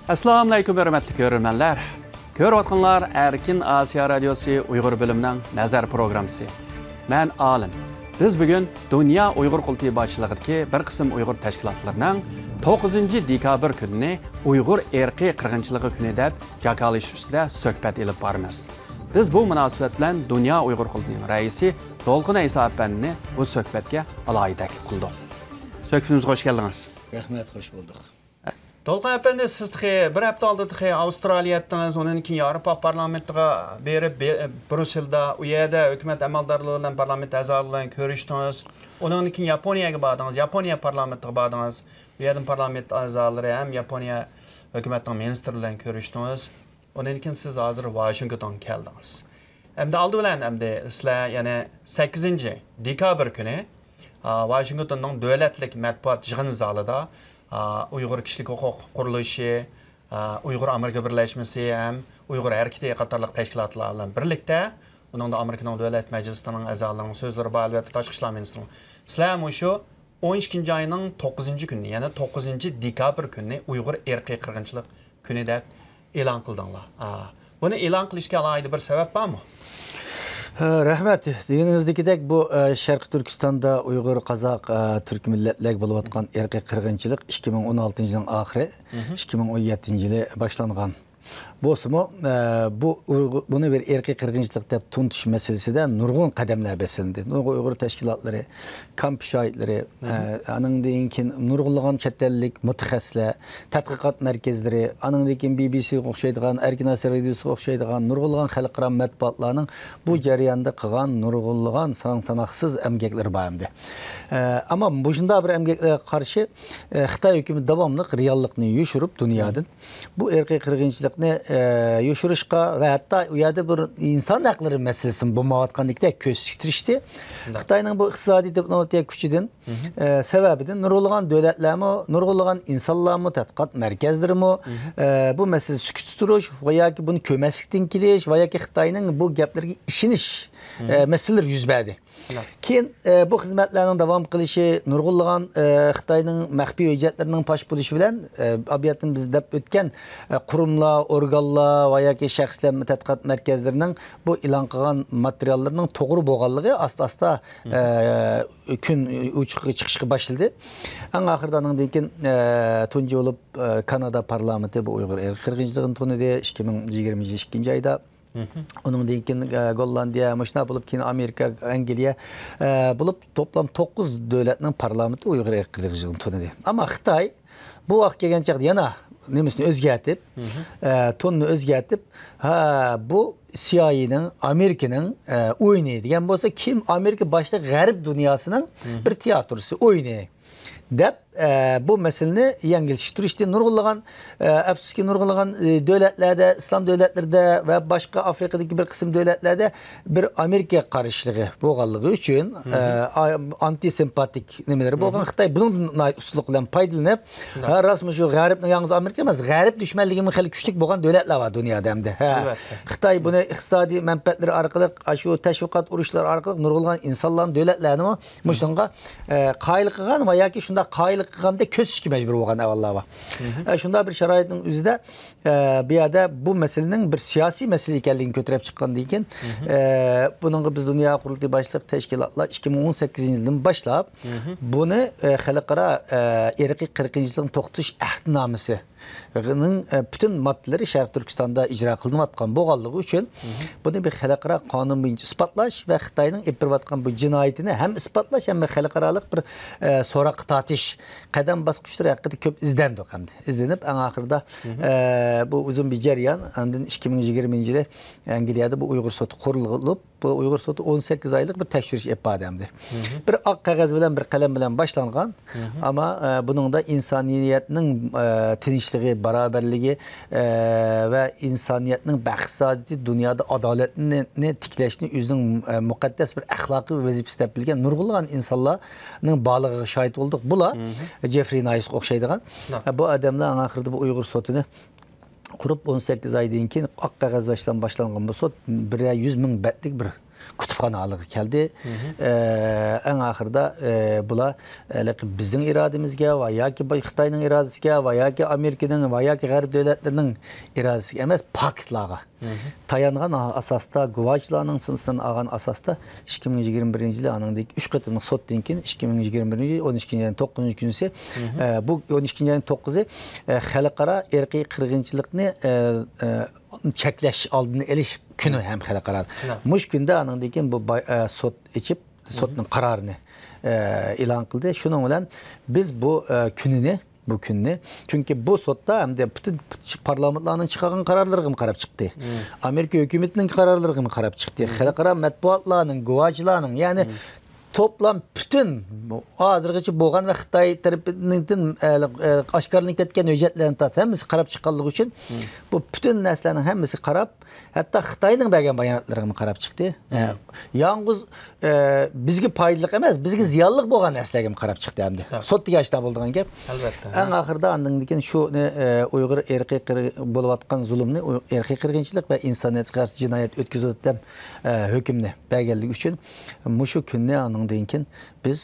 Assalamu alaykum hörmətli görürmənlər. Görüyotqanlar Erkin Asiya Radiosu Uyğur bölümünün nəzər proqramısı. Mən Alim. Biz bugün Dünya Uyğur Qultayı başçılığındakı bir qism Uyğur təşkilatlarının 9 dekabr gününü Uyğur erki qırğınçılığı günü deb jakalashishda söhbət elib barmız. Biz bu münasibət bilan Dünya Uyğur Qultayının rəisi Dolqun İsa əpəndini bu söhbətə alayı təklif qıldıq. Söhbətimizə xoş gəldiniz. Rəhmət, xoş bulduq. Dolqun əpəndi, siz bir həftə aldı Avstraliyadınız, onun için Avropa parlamentiga berib Brüsseldə, u yerdə hökumət əməldarlarıyla parlament əzalarıyla görüşdünüz. Onun için Yaponiyaya bardınız, Yaponiya parlamentiga bardınız. Bu yerdən parlament əzaları həm Yaponiya hökumətinin ministerlərlə görüşdünüz. Onun için siz hazır Washington'a gəldiniz. Hem de aldı bilen hem de sizler yani 8. dekabr günü Washington'un dövlətlik mətbuat yığını zalında Uyğur Kişilik Hüquq Quruluşu, Uyğur Amerika Birleşmesi hem Uyğur Hareketi qatarlıq təşkilatlarla birlikdə, onun da Amerikanın Dövlət Məclisinin əzalarının sözləri var, əlbəttə Tashqi İşlər Ministerinin. Sizlər şu 12. ayının 9. günü, yani 9. dekabr günü Uyğur erki qırğınçılıq günü də elan qıldınlar. Bunu elan qilishga alayda bir səbəb varmı? Rəhmət, deyinizdikidək bu Şərqi Türkistan'da Uyğur, Qazaq, Türk millətlər bulub atqan erki qırğınçılıq 2016 yılın axırı, 2017 yılı başlanğan. Bunu bir erki qırğınçılıq deb tuntuş meselesi de nurgun qədəmlər bəsilindi. Uyğur təşkilatları, kamp şahitleri, anın deyinkin nurgulluğun çətəllik, mütəxəssislər, tədqiqat mərkəzləri, anın deyinkin BBC oxşaydıqan, Erkin Asiya Radiosu oxşaydıqan, nurgulluğun xalqara mətbuatlarının bu cəriyanda qılan, nurgulluğun sanaqsız əmgəkləri bayımdı. Ama bu şunda bir əmgəklərə qarşı Xitay hökuməti davamlıq reallıqını yuşurup dünyadan bu erki qırğınçılıqni yoşuruşqa ve hatta uyada bir insan hakları meselesini bu mavatkanlıkta köşktirişti. Xitayning bu iqtisadi diplomatiya gücüdün sebebidin nurgulluğun devletlerimi, nurgulluğun insanlarımı, tədqiqat merkezlerimi bu mesele sükut tuturuş veya ki bunu kömeslikten kiliş veya ki Xitayning bu gaplarga işiniş meseleler yüz verdi. Keyin bu hizmetlerinin devam kılışı, nurgulluğun Xitayning məxfi hüccətlərinin paş buluşı bilen abiyyatın biz dep ötken kurumlar, organlar veya ki şəxslər tədqiqat mərkəzlərinin bu ilan qılan materiallarının doğru boğallığı asta gün çıxışı başladı. En ahırdanın deyken tuncu olup Kanada parlamenti bu Uyğur erki qırğınçılığını tunadı 2022 ayda. Onun deyken Gollandiya, Mışna bulup ki Amerika, Angliya bulup toplam 9 devletinin parlamenti Uyğur erki qırğınçılığını tunadı. Ama Xitay bu vaxt gelgen çağda yana nemesini özgərtib, tonunu özgərtib, bu CIA'nın, Amerika'nın oyunu degan bolsa kim Amerika başta Qərb dünyasının bir tiyatrosu oyunu deb bu meseleni yengilleştirişti. Nurgulluğun, ki nurgulluğun devletlerde, İslam devletlerinde ve başka Afrika'daki bir kısım devletlerde bir Amerika karşılığı boğallığı için antisempatik nemeleri boğan Xitay bunun usulukla paydalanıp rasmı şu Qərb yalnız Amerika emas, Qərb düşmanlığının xeyli güçlük boğan devletler var dünyada hem de. Xitay bunu iqtisadi menfaatleri arkalık, şu teşvikat uruşları arkalık nurgulluğun insanların devletlerini muşanga qayıl qıgan veya ki şunda qayıl qıganda kösüşki mecbur olğan əvvəllər var. Şunda bir şəraitin üzdə bir yerde bu meselenin bir siyasi mesele ikənligini götürüp çıqqan deyken bunun biz Dünya Qurultayı başlıq təşkilatlar 2018 yılından başlayıp bunu xalqara erki qırğınçılığın toxtuş əhdnaməsi bütün maddeleri Şərq Türkistan'da icra kılınatkan boğallığı için bunu bir xalqara kanun boyunca ispatlaş ve Xitayning epirip atkan bu cinayetini hem ispatlaş hem de xalqaralık bir sorak tatiş kadem baskıçları hakkında köp izlendi hem de. İzlenip en ahırda bu uzun bir ceryan 2020 yılı Angliyada bu Uygur sotu kurulup bu Uygur sotu 18 aylık bir tekşiriş ifademdi. Bir ak kağız bilen bir kalem bilen başlangan ama bunun da insaniyetinin tinçliği, beraberliği ve insaniyetinin bəxsadeti dünyada adaletini tikleştiğini üzünün mukaddes bir ahlakı ve vazifesi tepilgen nurgulluğun insanların bağlığı şahit olduk. Bula Jeffrey Nice oxşaydıgan. Bu adamlar ahırda bu Uygur sotunu kurup 18 aydan keyin ak kağız başlangan bu sot 100 min betlik bir kutupxanalığı geldi. En ahırda bula bizim irademizge va yoki Xitoyning iradesiga va yoki Amerikaning va yoki G'arb davlatlarining iradesiga emas, paktlarga tayangan asasda, guvohlarning sınıfından algan asasda 2021-yili anındaki 3 qatımlıq sotdan keyin 2021-yili 12-ci ayın 9-cu günüsü bu 12-ci ayın 9-u xalqara irqiy qirg'inchilikni cheklash oldini elish kuni ham xalqaro. Mush kunda anındaki bu sot içip sotning qarorini e'lon qildi. Shuning bilan biz bu gününü çünkü bu sotda hem de bütün parlamentlarning chiqargan qarorlariga qarab chiqdi. Amerika hökumetining qarorlariga qarab chiqdi. Xalqaro matbuotlarning, guvohlarning, ya'ni toplam bütün hozirgacha bo'lgan va Xitoy tarafidan oshkorlanib ketgan hujjatlarni hammasi qarab chiqqanligi uchun bu bütün narsalarning hammasi qarab, hatto Xitoyning bergan bayonotlariga qarab chiqdi. Yalnız bizga foydali emas, bizga ziyonli bo'lgan narsalarga qarab chiqdi hamda. Sot deganda bo'lgan gap. Albatta. Eng oxirida andan keyin shu Uyg'ur irqiy bo'layotgan zulmni, irqiy qirg'inchilik va insoniyatga qarshi jinoyat o'tkazayotgan hukmni berganligi uchun mushu kunni andan keyin biz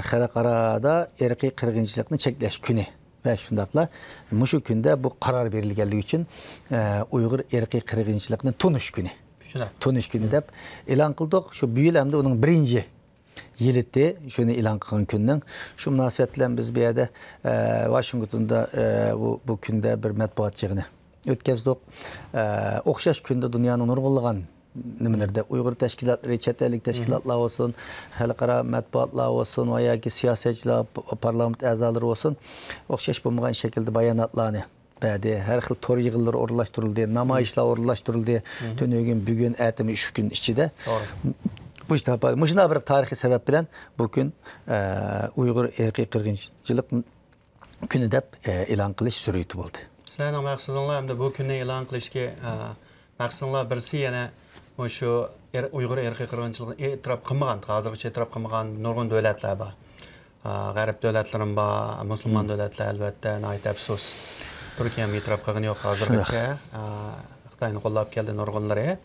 xalqarada irqiy qirg'inchilikni cheklash kuni ve şundakla mushu kunda bu karar berilganligi uchun Uyg'ur irqiy qirg'inchilikni tunish kuni. Tunish kuni deb e'lon qildik. Shu bu yil hamda uning birinchi yilida shuni e'lon qilgan kundan shu munosabat bilan biz bu yerda Washingtonda bu kunda bir matbuot yig'ini o'tkazdik. O'xshash kunda dunyoning nurg'unlagan nimelerde Uygur teşkilatları, chet ellik teşkilatlar olsun, xalqaro matbuotlar olsun va yoki siyosatchilar, parlament a'zolari olsun, o'xshash bo'lmagan shaklda bayonotlarni berdi. Har xil tor yig'inlar o'rlashtirildi, namoyishlar o'rlashtirildi. Tönögün, bugun, ertami 3 kun ichida. Bu işte muşuna bir tarihi sebep bilen bugün Uygur irqiy qirg'inchilik kuni deb e'lon qilish sur'ati bo'ldi. Sizlarning maqsadinglar hamda bu kunni e'lon qilishga maqsadinglar birisi yana şu Uyghur irqiy qirg'inchiligini e'tirof qilmagan, hozirgacha e'tirof qilmagan nurg'un davlatlar bor. G'arb davlatlarim bor, musulmon davlatlar albatta, nayt afsus. Turkiya ham e'tirof qilgani yo'q hozirgacha. Xitoyni qo'llab keldi nurg'unlari.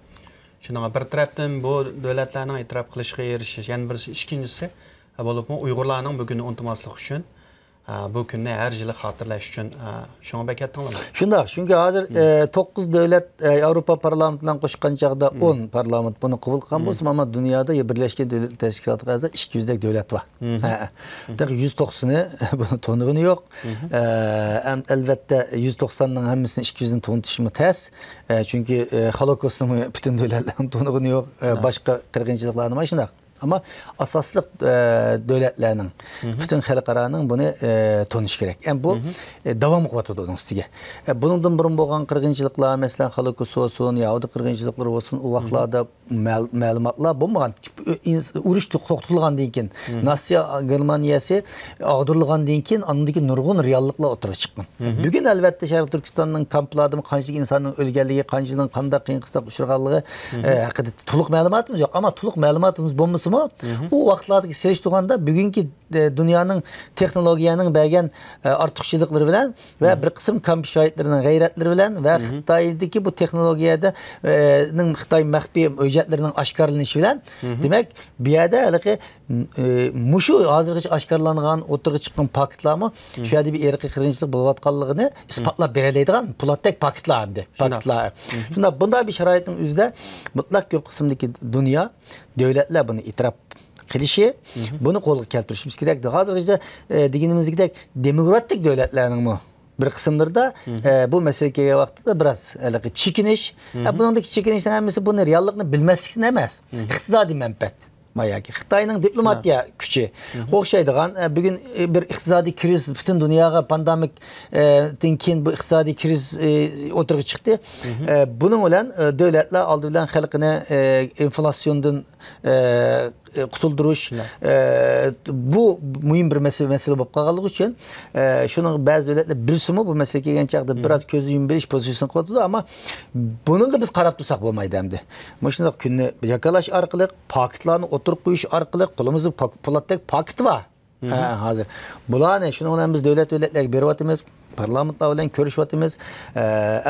Shunga bir tarafdan bu davlatlarning e'tirof qilishiga erishish, yana birisi ikkinchisi bo'lib Uyg'urlarning bugunni unutmaslik uchun bu kunni her yıl hatırlaş için şuna beklettiğinler mi? Şundak, çünkü hazır 9 devlet Avrupa Parlamento'dan koşkan çağda 10 parlament bunu kabul kılgan olsun ama dünyada Birleşik Devletler Teşkilatı gazı 200'dek devlet var. 190'ı bunun tanıgını yok. Elbette 190'dan hemmisinin 200'ün tanıtışımı ters. Çünkü Holocaust'un bütün devletlerin tanıgını yok. Başka kırgınçılıklarını var. Şundak. Ama asaslık devletlerinin, bütün xalqaranın bunu tanış gerek. Yani bu devam kuvveti onun üstüge. Bunun burun boğan kırgınçılıklar, mesela Holocaust olsun, Yahudi kırgınçılıklar olsun, o vaxtlarda məlumatlar bulmagan. Uruş toxtulğan deyken, Nazi Germaniyası ağdırılğan deyken, anındaki nurgun reallıkla oturuğa çıkın. Bugün elbette Şərq Türkistan'ın kamplarında kançılık insanın ölgənliği, kançılığın qanda qıyın qıstak uçurğanlığı hakkında tuluk məlumatımız yok. Ama tuluk məlumatımız bulması mı? O vaxtlardaki seliştiğanda bugünkü dünyanın teknolojiyanın bəgən artıqçılıkları bilen ve bir kısım kamp şahitlerinin gayretleri bilen ve Xitay'daki bu teknolojiyada Xitay məxfi öcətlərinin aşkarlanışı bilen demek bir yerde muşu hazırgacha aşkarlanğan oturğa çıqqan paketlarmı şu yerde bir irqiy qirg'inchilik bo'layotganligini isbotlab beradigan pulatdek paketlar hamdi. Paketlar. Şunda bunda bir şaraitin üzerinde mutlak bir kısımdaki dünya devletler bunu itiraf qilishi, bunu qo'lga keltirishimiz kerak. Hozirgacha deganimizdek demokratik devletlerning bir kısımlarda bu meseleye vaqtida biraz çekinish. Buningdagi chekinishning hammasi buni reallikni bilmaslikdan emas, iqtisodiy manfaat. Mayaki Xitoyning diplomatiya kuchi o'xshaydigan bugün bir iqtisodiy kriz bütün dunyoga pandemikdan keyin bu iqtisodiy kriz o'tirg'i chiqdi. Bunun bilan davlatlar oldi bilan xalqini enflasyondan qutulduruş bu mühim bir mesele bo'lib qolganligi uchun şunun bazı devletler bilsimi bu mesele kelgan chaqda biraz ko'z yumib berish pozitsiyasini qo'ydi ama bunga biz qarab tursak bo'lmaydi hamdi. Mana kunni yakalash orqali paketlarni o'tirib qo'yish orqali qo'limizda po'latdek paket var. Hozir bularni shuning bilan biz devletlarga beryapmiz. parlamentlar bilan ko'rishyapmiz.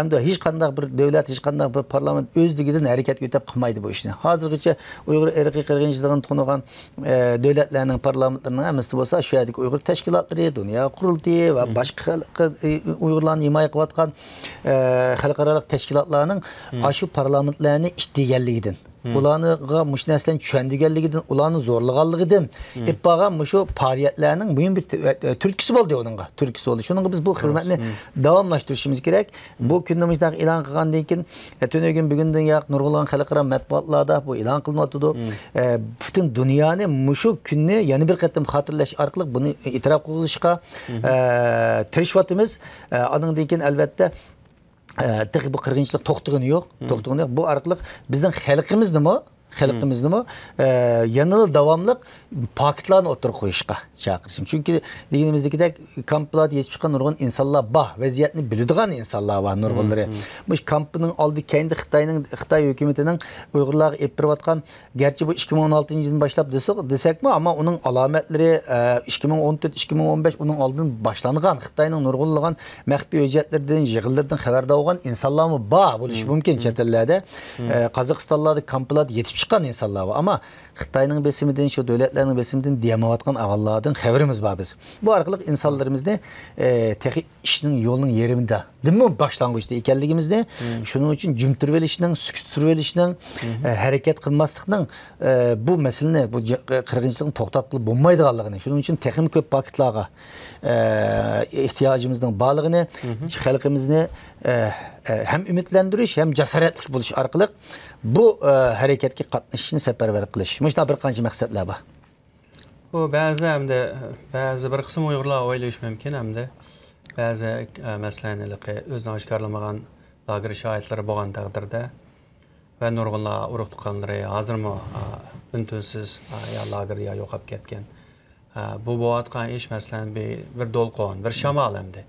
Endi hech qanday bir davlat, hech qanday bir parlament o'zligidan harakat yo'tab qilmaydi bu ishni. Hozirgacha Uyg'ur irqiy qirg'inchiligini to'g'rigan davlatlarning parlamentlarining hammasi bo'lsa, shu yerdagi Uyg'ur tashkilotlari, dunyo qurultiyi va boshqa Uyg'urlarni himoya qilayotgan xalqaro tashkilotlarning shu parlamentlarni ishtiganligidan ularga mush narsalarni tushundiganligidan, ularni zo'rlaganligidan ippagan mushu faoliyatlarning muhim bir turtkisi bo'ldi onunga. Turtkisi oldu. Şununla biz bu hizmetini davamlaştırışımız gerek. Bu gündemimizde ilan kılgandan keyin tönögün bugünden yak nurgulgan xalqaro matbuotlarda bu ilan kılınmatıdı. Bütün dünyanın muşu gününü yeni bir qatim hatırlaş arqılı bunu itiraf qilishga tirishvatimiz. Anından keyin albatta Tık bu kırgınçlık toxtuğunu yok. Bu arqılıq bizden xalqimizni mi yanılı davamlıq paketlarını oturup koyuşqa çağırışım. Çünkü dediğimizdeki kamplarda yetişip çıkan nurgun insanlar bah, vaziyetini bildiğin insanlar var nurgunları. Bu kampının aldı kendi Xitay hükümetinin Uygurlarga epirvatkan, gerçi bu 2016 yılın başlap desek mi ama onun alametleri 2014-2015 onun aldığın başlanılan Xitay'nın nurgunluğun mehbi öcetlerden, yığıllardan haberdar olan insanlar mı bah, bu iş mümkün çetellerde. Kazakistanlarda kamplarda yetişip çıkan insanlar var ama Xitay'nın besiminden, şu devletlerin besiminden diyemevatkan ağallardan haberimiz var biz. Bu arkalık insanlarımızda tek işinin yolunun yeriminde, değil mi başlangıçta ikenligimizde şunun için cümtürvelişinin, sükütürvelişinin, hareket kılmaslıkının bu meselenin, bu kırgınçlığın toxtatılıp bulmaydıqanlığını, şunun için tekim köp paketlağa ihtiyacımızdan bağlığını, halkımızını hem ümitlendiriş hem cesaretlik buluş arkalık bu hareketki katlaşışını seferber kılış. Muşna bir qancha maqsadlar var. Bu bazı bir qism Uyg'urlar o'ylash mumkin hamda ba'zi masalan o'zini oshkorlamagan lager shoirlari bo'lgan taqdirda va nurg'unlar urug' tuqqanlari hozirmi untinsiz ya lager ya yo'qolib ketgan. Bu bo'layotgan ish masalan bir to'lqin, bir shamol hamda.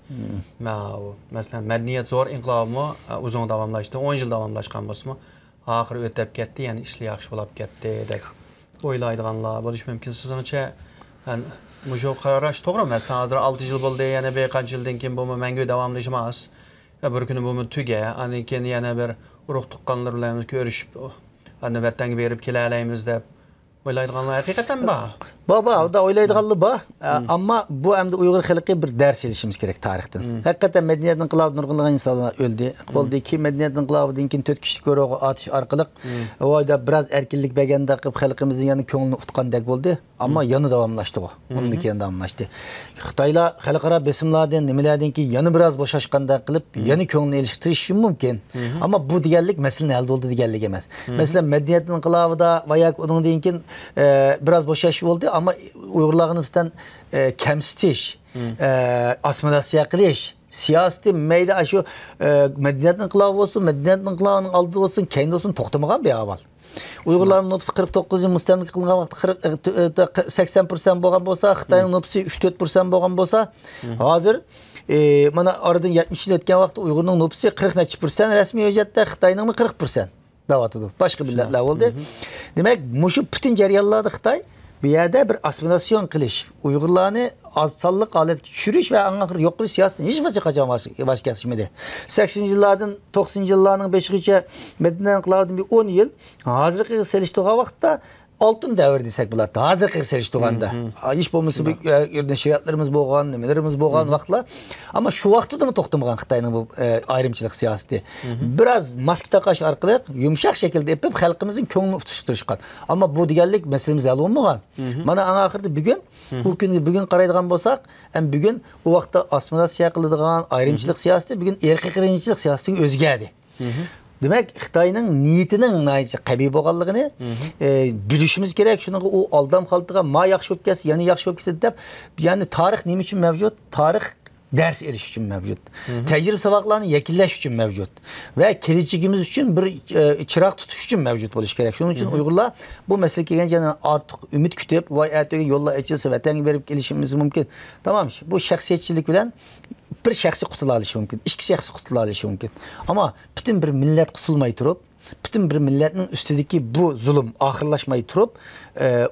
Masalan madaniyat zo'r inqilobmi uzun davomlashdi, 10 yil davomlashgan bo'lsa-mu, oxiri o'tib ketdi, ya'ni ishlar yaxshi bo'lib ketdi deb o'ylaydiganlar bo'lishi mumkin. Sizingcha bu qarash to'g'ri emas. Hozir 6 yil bo'ldi, yana bir qancha yildan keyin bu mangu davomlashmas. Bir kuni bu tuga, andan keyin yana bir urug' tuqqanlar bilan ko'rishib, ana vatanga berib kela olamiz deb o'ylaydiganlar haqiqatan bor. Baba, o da oylaydıqanlı ba. Ama bu hem de Uygur xalqi bir ders elişimiz gerek tarixten. Hakikaten medeniyet inqilabı nurgulluğun insanlar öldü. Oldu ki medeniyet inqilabı ki 4 kişi körü atış arkalık. O da biraz erkinlik begende akıp xalqimizin yanı köngülünü utkan dek oldu. Ama yanı davamlaştı o. Onun da yanı davamlaştı. Xitayla xalqara besimlerden, nimelerden ki yanı biraz boşaşkanda kılıp yanı köngülünü iliştirişi mümkün. Ama bu diğerlik meselenin elde olduğu diğerlik emez. Mesela medeniyet inqilabı da vayak onun deyin ki biraz boşaşı oldu. Ama Uygurlarını bizden kemsitiş, asimilasyon qilish, siyasi meyda şu medeniyet inqilabı olsun, medeniyet inqilabının aldığı olsun, kendi olsun toxtamagan bir ahval. Uygurların nüfusu 49 yıl müstemlik kılıngan vaqt 80% bo'lgan bo'lsa, Xitayning nüfusu 3-4% bo'lgan bo'lsa, hozir mana aradan 70 yıl o'tgan vaqtda Uygurning nüfusu 40% resmi hujjatda, Xitayning 40% davatıdı. Başka milletler oldu. Demek muşu bütün jarayonlarda Xitay bir yerde bir asimilasyon qilish, Uygurlarni azsallık alet düşürüş ve anaqır yok qilish siyasatini hiç kaçan baş kesmedi. 80 yıllardan 90 yıllarının 5-ci Medine inqilabından bir 10 yıl hazırki seliştoğa vaqtda altın devir desek bular. Hazırki seliştoğanda. Hiç bo'lmasa bir şeriatlarımız bo'lgan, nimelerimiz bo'lgan vaqtlar. Ama şu vaqtda da mı toxtamagan Xitayning bu ayrımçılık siyaseti. Biraz maske taqash orqali yumshoq şekilde yapıp xalqimizin ko'nglini tutishtirishgan. Ama bu deganlik meselemiz hal bo'lmagan. Mana ahirda bugun qaraydigan bo'lsak, ham bugun u vaqtda assimilasiya qiladigan ayrımçılık siyaseti bugun erkek qirg'inchilik siyasatiga o'zgardi. Demek Xitayning niyetinin qabiy bo'lganligini bilishimiz kerak. Şunun o aldam qaltığa ma yaxshi bo'lib ketsa, yana yaxshi bo'lib ketadi deb, yani tarix nima uchun mavjud? Tarix ders elish uchun mavjud. Tecrübe sabaqlarını yakunlash uchun mavjud. Ve kelajagimiz uchun bir chiroq tutish uchun mavjud bo'lishi kerak. Shuning uchun Uyg'urlar bu masala kelganda ortiq umid kutib, voy ertaga yo'llar ochilsa vatanga berib kelishimiz mumkin. Tamam, bu shaxsiyatchilik bilan bir şahsi qutulalishi mumkin, ikki shaxsi qutulalishi mumkin. Ama bütün bir millet qutulmay turib, bütün bir milletin üstündeki bu zulüm ahırlaşmayı turup,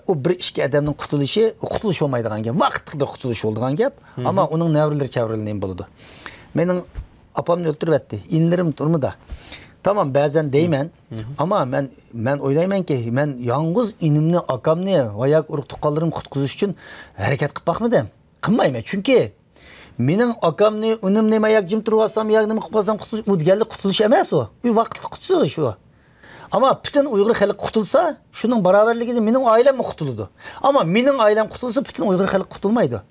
o bir iki adamın qutuluş olmaydigan gap, vaqtli bir qutuluş oldigan gap, ama onun nevrileri çevrildiğini buludu. Menin apamni öldürüp etti. İnlerim durumda. Tamam bazen deymen ama men oylayman ki men yalnız inimni akamni ayak uruk tuqqanlarım qutquzuş üçün hareket qilib bakmadım. Qilmayman çünkü menin akamni unimni ayak jim turib alsam yagni qilib alsam qutuluş o'tganlik qutuluş emas o. Bir vaqtli qutuluş şu. Ama bütün Uyghur xalqi qutulsa, şunun baraberligini mening ailem qutuludu. Ama mening ailem qutulsa, bütün Uyghur xalqi qutulmaydı.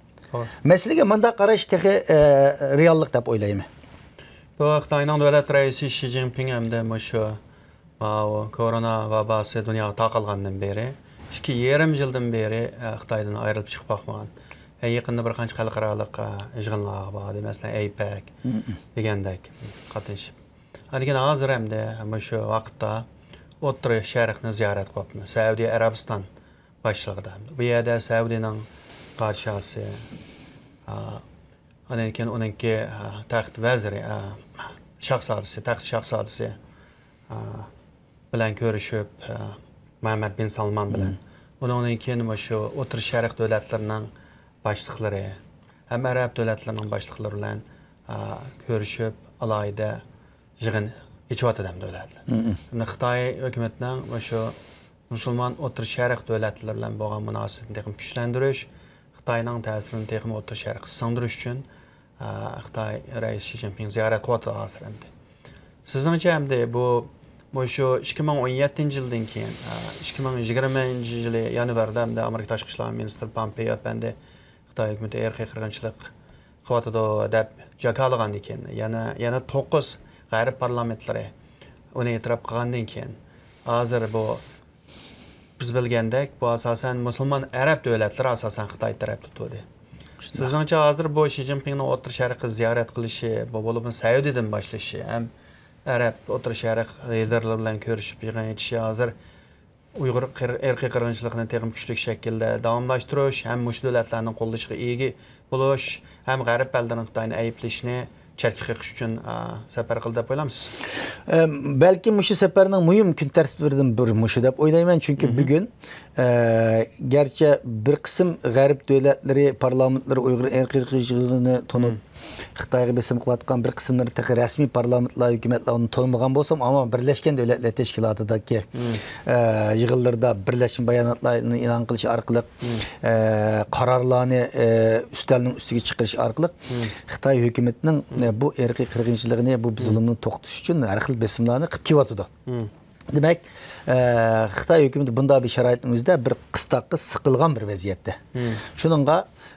Meselege manda qarash tehi reallik deb oylayman. Bu Xitoyning davlat raisi Xi Jinping hamda shu korona vabasi dunyoga taqalgandan beri 2,5 yildan beri Xitoydan ayrilib chiqib boqmagan. Yaqinda bir qancha xalqaroliq yig'inlar bor, masalan APEC degandek qatnashib. Lekin hozir hamda shu vaqtda O'rta Sharqni ziyorat qilibmiz. Saudiya Arabiston boshlig'ida. Bu yerda Saudiyaning podshosi Anken onunki taxt vaziri taxt şahzadisi bilan ko'rishib Muhammad bin Salman bilan onunki şu O'rta Sharq davlatlarining boshliqlari ham arab davlatlarining boshliqlari bilan ko'rishib alayda yig'in ichvatadam davlatlar. Xitoy hukumatining şu musulmon O'rta Sharq davlatlari bilan bo'lgan munosabatni kuchlantirish, Xitoyning ta'sirini texnik O'rta Sharqqa singdirish uchun Xitoy raisi Xi Jinping ziyorat qilyapti hozirda. Sizningcha hamda bu şu 2017-yildan keyin 2020-yili yanvarda hamda Amerika tashqi ishlar ministri Pompeo hamda Xitoy hukumati erkiy qirg'inchilik qilyapti deb jakalagandan keyin yana 9 g'arb parlamentlari uni e'tirof qilgandan keyin hozir bu biz bilgandek bu asosan musulmon arab davlatlari asosan Xitoy tarafda turdi. Sizningcha hozir bu Xi Jinpingning O'rta Sharqqa ziyorat qilishi, bu bo'lib Saudiyadan boshlashi, ham arab O'rta Sharq liderlari bilan ko'rishib yig'in etishi hozir Uyg'ur erkiy qirg'inchilikni texnik kuchli shaklda davomlashtirish, ham mush davlatlarning qo'llashiga ega bo'lish, ham g'arb ellarning Xitoyni ayblashni çerki qilish uchun safar qildi deb o'ylamsiz? Belki muşu seferinin mühim gün tertiblerden bir muşu deb oylayman çünkü bugün gerçi bir kısım garip devletleri parlamentleri Uyghur erkekliğini tonup Xitoyga besim qilayotgan bir qismlari tehi rasmiy parlamentlar hukumatlar uni tanımagan bo'lsam ama Birleşken Devletler Teşkilatı'daki yig'inlarda birleşim bayonotlarini e'lon qilish orqali qarorlarni üstelning ustiga chiqarish orqali Xitoy hukumatining bu erkiy qirg'inchiligini bu zulmni to'xtatish uchun har xil besimlarni qilib kelyotdi. Demek Xitoy hukumati bunday bir sharoitning o'zida bir qistaqqa siqilgan bir vaziyatda. Shuningga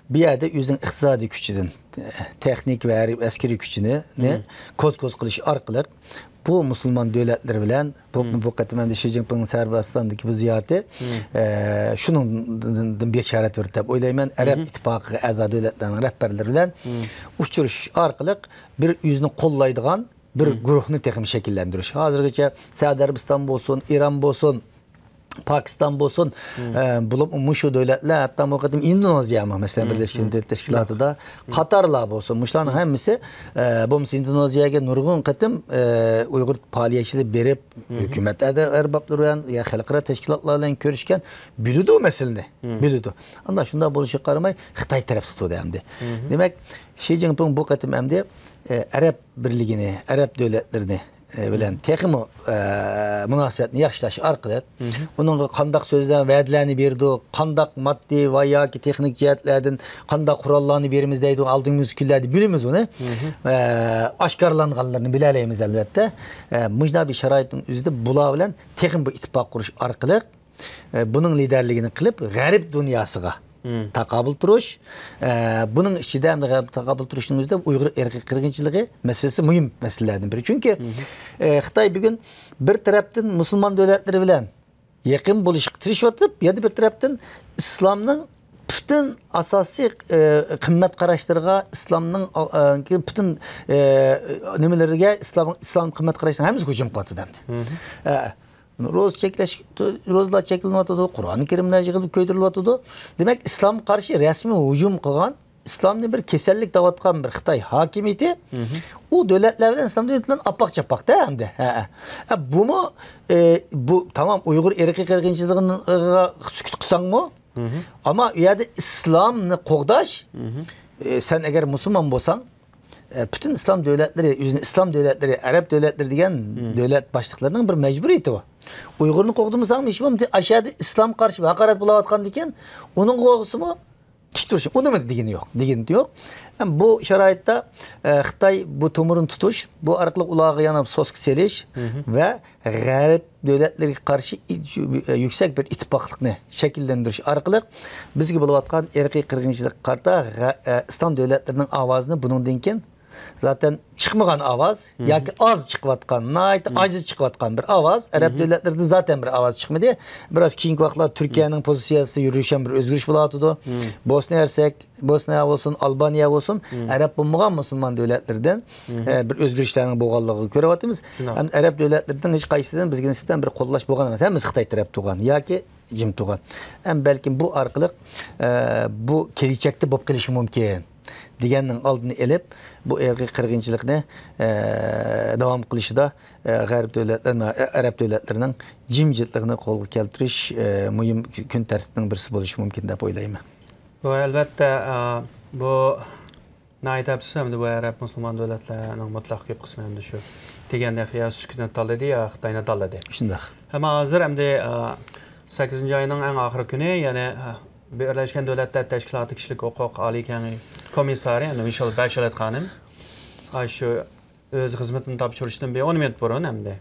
bir yerde o'zining iqtisodiy kuchidan texnik ve askeri gücünü koz qilish orqali bu musulmon davlatlar bilan bu qatimda Xi Jinpingning Serbastondagi bu ziyarati shuningdan besharat berdi deb o'ylayman. Arab ittifoqiga a'zo davlatlarning rahbarlari bilan uchrashish orqali bir o'zini qo'llaydigan bir guruhni texnik shakllantirish. Hozirgacha Saudiya Arabiston bo'lsin, Iran bo'lsin, Pakistan bo'lsin, bulup muşu devletler hatta muqaddim Indoneziya mı mesela Birleşken Devletler Teşkilatı'da Katarlar bo'lsin. Muşların hemisi bu Indoneziyaga nurgun qatim Uyghur faaliyetçileri berip hükümet erbapları bilan ya xalqaro teşkilatlar bilan ko'rishgan biludi o meseleni. Biludi. Anda shunda bo'lishiga qaramay Xitoy taraf tutdi hamdi. Demek Xi Jinping bu qatim hamdi Arab birligini, Arab devletlerini bilen texmi münasebetini yaxshilash orqali onun qandaq so'zlar va'dalarni berdi, qandaq moddiy va yoki texnik jihatlardan qandaq qurollarni berimiz deydi, aldığımız kunlarda bilimiz uni. Oshkorlanganlarini bilalaymiz albatta. Mujda bir sharoitning o'zida bular bilan texmi bu ittifoq qurish orqali bunun liderligini qilib g'arb dunyosiga taqabul turuş. Bunun içinde hem de taqabul turuşun özde Uyghur erkek qirg'inchiligi meselesi mühim meselelerden biri. Çünkü Xitoy bugün bir taraftan Müslüman devletleri bilen yakın buluşup tirişiyotup ya da bir taraftan İslam'ın bütün asasi kıymet qarashlarga İslam'ın bütün nimelerine İslam kıymet qarashlarına hemiz hücum qiladi demdi. Rozlar çekilmedi, Kur'an-ı Kerimler yığılıp köydürülüyordu. Demek İslam karşı resmi hücum kılan, İslam'ın bir kesellik davatkan bir Xitoy hakimiyeti, o devletlerden İslam devletlerinin apak çapak da hem de. Bu tamam Uygur erkek qirg'inchiligiga sukut qilsang mı? Ama ya da İslam'ını qo'g'dash, sen eğer Müslüman bolsan, bütün İslam devletleri, İslam devletleri, Arap devletleri diyen devlet başlıklarının bir mecburiyeti o. Uygur'un qoğduğumuz zaman aşağıda İslam karşı bir hakaret bulavatkan diken, onun qoğusu mu? Tik duruşu. Onu mu digini yok? Digini yok. Yani bu şaraitte Xitay bu tomurun tutuş, bu arkalık ulağı yanıp sosk seliş ve garip devletlerine karşı yüksek bir ittifaklıkını şekillendiriş arkalık biz gibi bulavatkan erkek kırgınçılık karta İslam devletlerinin avazını bunun dinken zaten çıkmayan avaz, ya ki az çıkıvatkan, aciz çıkıvatkan bir avaz. Arap devletlerinde zaten bir avaz çıkmadı. Biraz keyinki vaxtlar Türkiye'nin pozisyası yürüyüşen bir özgürlüş bulatıdı. Bosna Hersek, Bosna olsun, Albanya olsun, Arap bulmayan Müslüman devletlerden bir özgürlüşlerinin boğallığı görevatımız. Hem Arap devletlerden hiç kayısıdan bizge nisbeten bir kollaş boğan emas. Hem Xitay taraf tuğan, ya ki jim tuğan. Hem belki bu arkalık bu gelecekte bop kelishi mümkün. Digenin aldını elip bu erkek kırgınçılıkını devam kılışı da Garip devletlerinin, Arap devletlerinin cimcitliğini kol keltiriş mühim gün tertibinin birisi buluşu mümkün dep oylayım. Bu elbette bu naitapsız hem de bu Arap Müslüman devletlerinin mutlak köp kısmı hem de şu degende ya sükunet taladı ya Xitayna taladı. Şunday. Ama hazır hem de 8. ayının en ahir günü yani Birleşken Devletler Teşkilatı Kişilik Hukuk Ali Komissarı yani Michelle Bachelet Hanım şu öz hizmetini tapşırıştan bir 10 minut burun hem de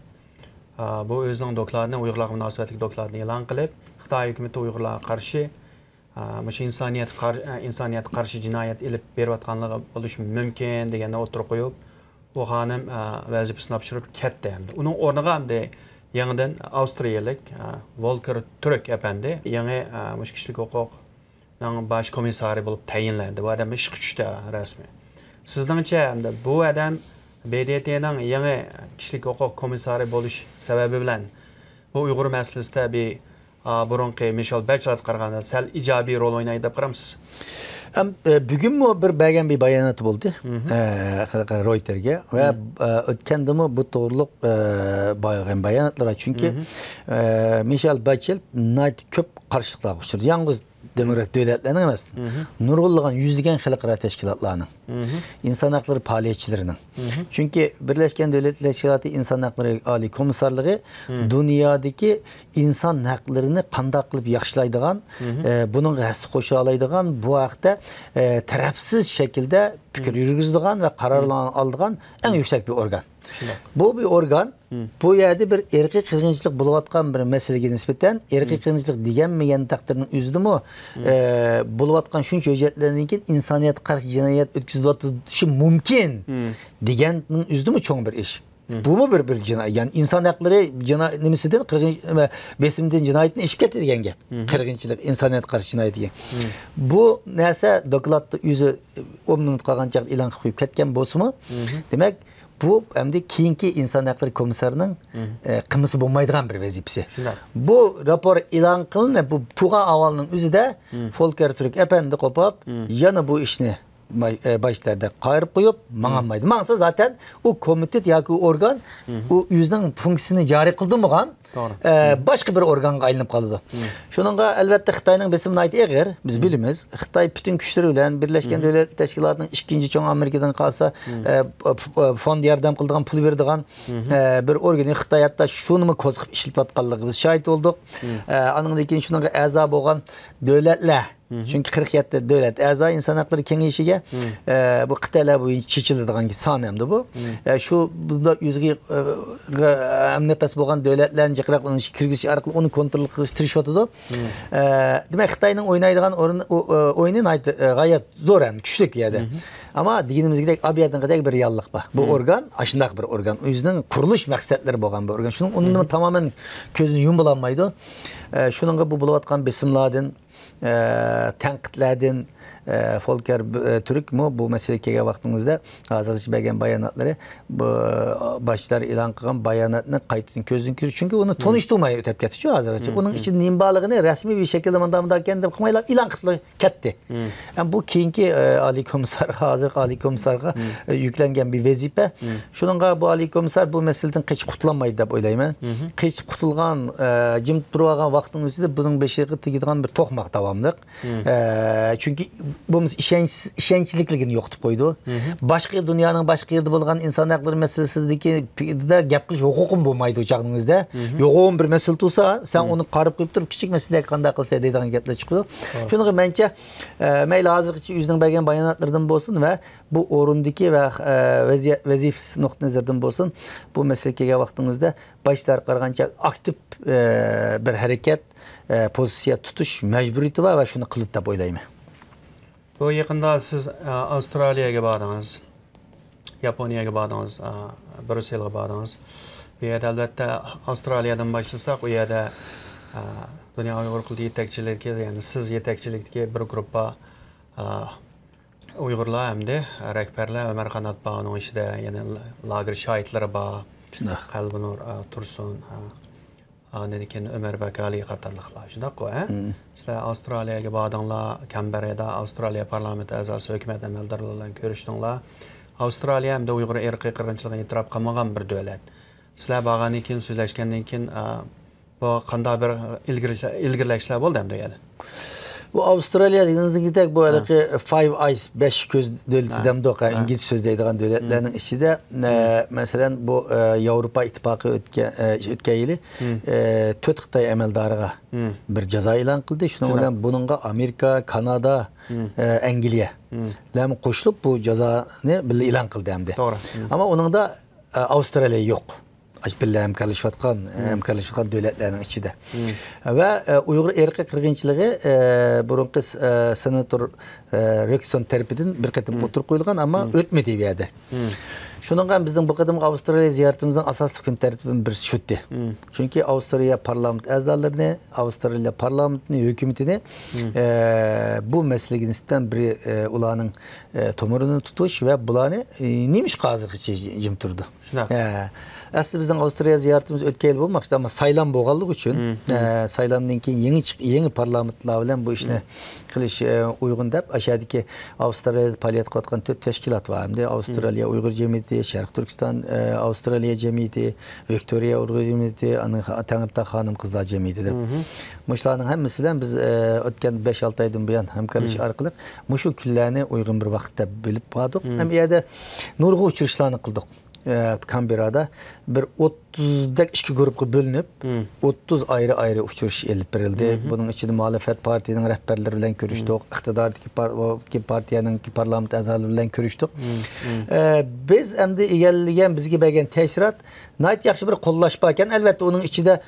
bu özünün dokladını Uygurlar münasebetlik dokladını elan kılıp Xitay hükümeti Uygurlarga karşı insaniyet karşı cinayet ilip bervatkanlığı oluş mümkün degende oturup koyup o hanım vazifesini tapşırıp ketdi hem de. Onun ornaga hem de yanıdan Avustraliyalik Volker Türk efendi yanı kişilik hukukun baş komissarı bulup tayinlendi. Bu adam iş güçte resmi. Sizdince hem de bu adam BDT'nin yanı kişilik hukuk komissarı buluş sebebi bilen bu Uygur meselesinde bir burunki Michelle Bachelet qaraganda sel ijobiy rol oynaydı deb qaramsiz. Bugün mü bir belgen bir bayanatı buldu Reuters'e ve ötkende mi bu doğruluk bayanatlara çünkü Michelle Bachelet köp karşılıklar koşturdu. Yalnız demokrat devletlerinin emas. Nurgulluğun yüzlügen halkara teşkilatlarının, insan hakları faaliyetçilerinin. Çünkü Birleşken Devletler Teşkilatı İnsan Hakları Ali Komisarlığı dünyadaki insan haklarını kandak kılıp yaxşılaydıgan, bunun gäsi koşalaydıgan, bu haqda tarafsız şekilde fikir yürgüzdügan ve kararlar aldıgan en yüksek bir organ. Bu bir organ, bu yerde bir erkek kırgınçılık buluvatkan bir meselege nispeten erkek kırgınçılık digenmeyen takdirinin üzdü mü buluvatkan şunca özetlerinin insaniyet karşı cinayet ötküzülatı mümkün digenin üzdü mü çoğun bir iş. Bu mu bir cinayet? Yani insan hakları nimisinden besimden cinayetin eşlik edilen gep. Kırgınçılık, insaniyet karşı cinayet diye. Bu neyse dokulatta yüzü 10 minut kalganca ilan koyup ketken bosu mu? Demek bu hem de keyinki insan hakları komisarının kımısı bulmaydıgan bir vazifesi. Bu rapor ilan kılınıp bu tuğa avalının üzü de Volker Türk efendi kopap yana bu işini başlarda kayırıp koyup mağanmaydı. Mağansa zaten o komitet ya ki organ o yüzden fonksiyonu cari kıldı mıgan başka bir organ aylanıp kaldı. Şununla elbette Xitay'nın besimini ait eğer biz bilimiz Xitay bütün güçleriyle Birleşken Devletler Teşkilatı'nın ikinci çoğun Amerika'dan kalsa fond yardım kıldığın pul verdiğin bir organı Xitay hatta şunu mu kozgup işletvatkallığı biz şahit olduk. Anındaki şununla azab olan devletler çünkü 47 devlet azı insan hakları kengeyişiga bu Xitaylar bu çeçildiğin sanemdi bu. Şu bunda yüzüge nefes boğan devletlerin jaqraq onun kirgiş arqılı onu kontrol qilish tirishyotidu. Demek Xitayning o'ynaydigan o'yini gayet zor ham, kuchlik yerde. Ama diginimizdek abiyatındaki bir reallik var. Bu organ aşındak bir organ. O yüzden kuruluş maksatları boğan bir organ. Şunun onun tamamen közünü yumbulanmaydı. Şununla bu buluvatkan besimlerden tenkitlerden Volker Türk mu bu meseleye vaxtımızda hazırlıcı belgen bayanatları başlar ilan kılan bayanatını kayıtın közün kürü. Çünkü onu tonuşturmayı ötep getişiyor hazırlıcı. Onun için nimbalığını resmi bir şekilde mandamda kendi bakmayla ilan kıtlı ketti. Yani bu keyinki Ali Komisar hazır Ali Komisar'a yüklengen bir vazife. Şununla bu Ali Komisar bu meseleden hiç kurtulamaydı da oylayım. Hiç kurtulgan cim durağan vaxtın üzerinde bunun beşiği tıgıdığan bir toxmak davamlık. Çünkü Bumuz işençlikligini yoqtib qo'ydi. Boshqa dunyoning boshqa yerda bo'lgan inson haqlari masalasidagi de gap qilish huquqim bo'lmaydi o'chog'ingizda. Yo'g'on bir masala tursa, sen onu qarib qo'yib turib kichik masalaga qanday qilsa deydigan gaplar chiqdi. Shuning mencha mayli hozirgacha o'zining bergan bayonotlardan bo'lsin va bu o'rindagi va vazifasi nuqtai nazardan bo'lsin, bu masalaga kelgan vaqtingizda başlar qarag'ancha aktiv bir harakat pozitsiya tutish majburiyati va shuni qildi deb o'ylayman. Bu yaqinda siz Avstraliyaga bordingiz, Yaponiyaga bordingiz, Brusselga bordingiz. Bu yerda albatta Avstraliyadan başlasak, u yerda Dünya Uyghur Qildi yetakchiligi, ya'ni siz yetakchilikdagi bir gruppa Uyg'urlar hamda rahbarlar Ömer Qanat Bağ'ın içinde, yani lager şahitleri bor. Qalbinur Tursun, Nedikin Ömer Bakali qatorliqlar. Shunday-ku, sizlar Avstraliyaga bordinglar, Kamberada Avstraliya parlamenti a'zosi hukumat amaldorlari bilan ko'rishdinglar. Avstraliya hamda Uyg'ur irqiy qirg'inchiligini e'tirof qilmagan bir davlat. Sizlar borgandan keyin so'zlashgandan keyin bu qanday bir ilgirlashlar bo'ldi hamda yani. Bu Avstraliya dediğinizdeki tek bu araki Five Eyes, 5 göz devleti demdok, İngiliz sözleydiğin devletlerin içinde mesela bu Avrupa İttifakı ötkeğili 4 Xitay emeldarıga bir ceza ilan kıldı. Şunun bilen bununla Amerika, Kanada, Angliya koşulup bu cezanı ilan kıldı hem de. Ama onun da Avustralya yok. Birle hemkarlaşıyatkan devletlerin içinde. Ve Uyghur erkek kırgınçılığı burunqı senatör Rexon terpidin bir katım oturup koyulgan ama ötmedi bir yerde. Şununla bizden bu kadar Avustralya ziyaretimizden asaslı gün tertibin bir şüttü. Çünkü Avustralya parlament azalarını, Avustralya parlamentini, hükümetini bu mesleğinizden bir ulanın tomurunu tutuş ve bulanı neymiş kazık için cimturdu. Aslında bizden Avustralya ziyaretimiz ötkeyle olmamıştı ama saylam boğallık için saylamdan keyin yeni parlamentler bilen bu işine kılış uygun deyip aşağıdaki Avustralya'da faaliyet katkan 4 teşkilat var. Hem de Avustralya Uygur Cemiyeti, Şarkı Türkistan Avustralya Cemiyeti, Victoria Uygur Cemiyeti, Tanrıpta Hanım Kızlar Cemiyeti de. Muşlarının hemmesi bilen biz ötken 5-6 aydan bu yan hemkarlaş arkalık muşu küllerini uygun bir vakitte bilip bağdık. Hem yerde nurgu uçuruşlarını kıldık. Canberra'da bir 32 grupka bölünüp 30 ayrı uçuruş elip verildi. Bunun içinde muhalefet partinin rehberleri bilen görüştük. İktidardaki partiyanın parlament azaları bilen görüştük. Biz hem de egelligen bizge bergen teşkilat nayt yaxşı bir kollaşparken elbette onun içinde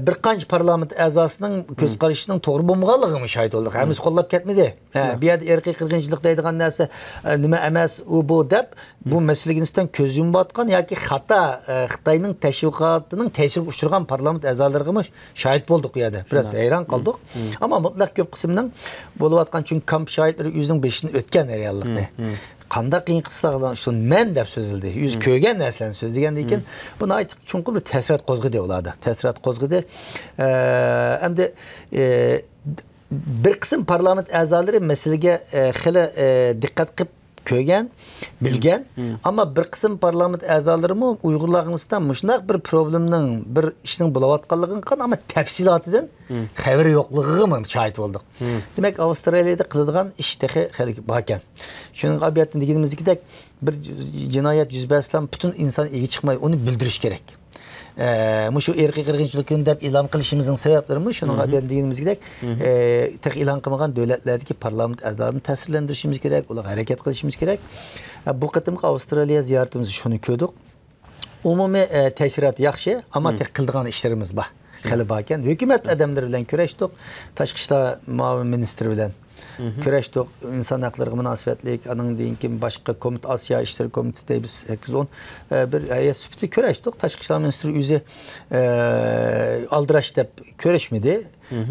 bir qancha parlament azasının göz qarashının to'g'ri bo'lmaganligini şahit olduk. Hemiz qo'llab ketmedi. Bir yerda erkiy qirg'inchilik deydigan narsa nima emas u bu deb bu meseleginizden ko'z yumbatgan yoki xato Xitoyning tashviqotining ta'sir uchirgan parlament a'zolariga şahit bo'ldik u yerda. Biraz hayron qoldik. Ama mutlaq ko'p qismning bo'layotgan çünkü kamp şahitlari o'zining beshini o'tgan reallikni. Qanda qiyin qısaqdan şun men deb sözildi. Yüz kögen neslen sözlegen deyken bunu aytıp çünkü bir təsirat qozğıdı oladı. Təsirat qozğıdı. Hem de bir kısım parlament azaları meselege xile dikkat qilib kögen, bilgen ama bir kısım parlament azaları mı Uygurlarınızdan muşnaq bir problemnin, bir işinin bulavatqanlığın kan ama tefsilatıdan xəbər yoxluğu mı şahit olduk. Demek Avustralya'da qılıdığan işteki xelik baken. Şunun qabiyyatını degenimizdeki de bir cinayet yüz bersilen bütün insan iyi çıkmayı onu bildiriş gerek. Muşu erkek qirg'inchilikni deb e'lon qilishimizning sabablari shunga qabiyyatini degenimizdek tek e'lon qilmagan davlatlardagi parlament a'zolarini ta'sirlantirishimiz kerak, ular harakat qilishimiz kerak. Bu qatimki Avstraliya ziyoratimizni shuni ko'rdik. Umumiy ta'siroti yaxshi, ammo tek qildigan ishlarimiz bor. Hali borkan, hukumat odamlari bilan kurashdik, tashqi ishlar muavin ministri bilan kurashdik, inson haqlariga munosabatlik, aning deyinki boshqa komitə, Asiya İşleri Komitəsi biz 8-10 bir ayət sübti kurashdik. Tashqi ishlar ministri o'zi aldirash deb kurashmadi.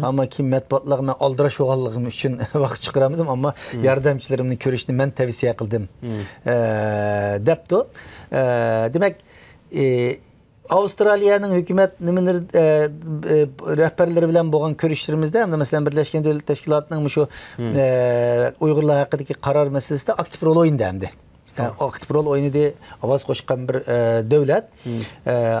Ama kim matbuotlarga men aldirash bo'lganligim uchun vaqt chiqaramadim, ammo yordamchilarimni ko'rishni men tavsiya qildim. Debdi. Demak, Avustralya'nın hükümet nimeleri rehberleri bilen boğan görüşlerimizde hem de mesela Birleşken Devletler Teşkilatı'nın şu Uygurlar hakkındaki karar meselesinde aktif rol oynadı hem de. aktif rol oynadı, avaz koşkan bir devlet.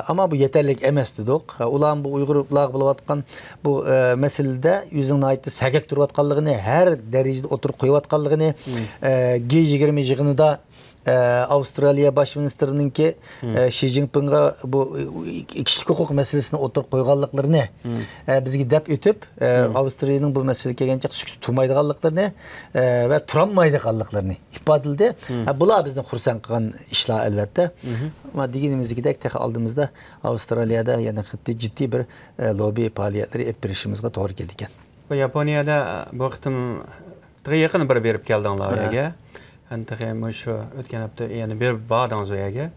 Ama bu yeterlik emas dedik. Ulan bu Uygurlar buluvatkan bu meselede yüzün ait sagak duruvatkanlığını, her derecede oturup koyuvatkanlığını, G20 yığınında Avustraliya Başministeri'nin ki Xi Jinping'e bu kişilik hukuk meselesine oturup koyganlıklarını bizge dep ötüp Avustralya'nın bu meseleye gelince sükut tutmaydıganlıklarını ve turanmaydıganlıklarını ifade edildi. Bular bizden xursand kılgan işler elbette. Ama diginimizdeki tek aldığımızda Avustralya'da yani ciddi bir lobi faaliyetleri hep birişimizde doğru geldikken. Bu Japonya'da bu kıtım yakın bir berip geldiğinler ya. Hem şu ötken hafta yani bir bağdan zoyaga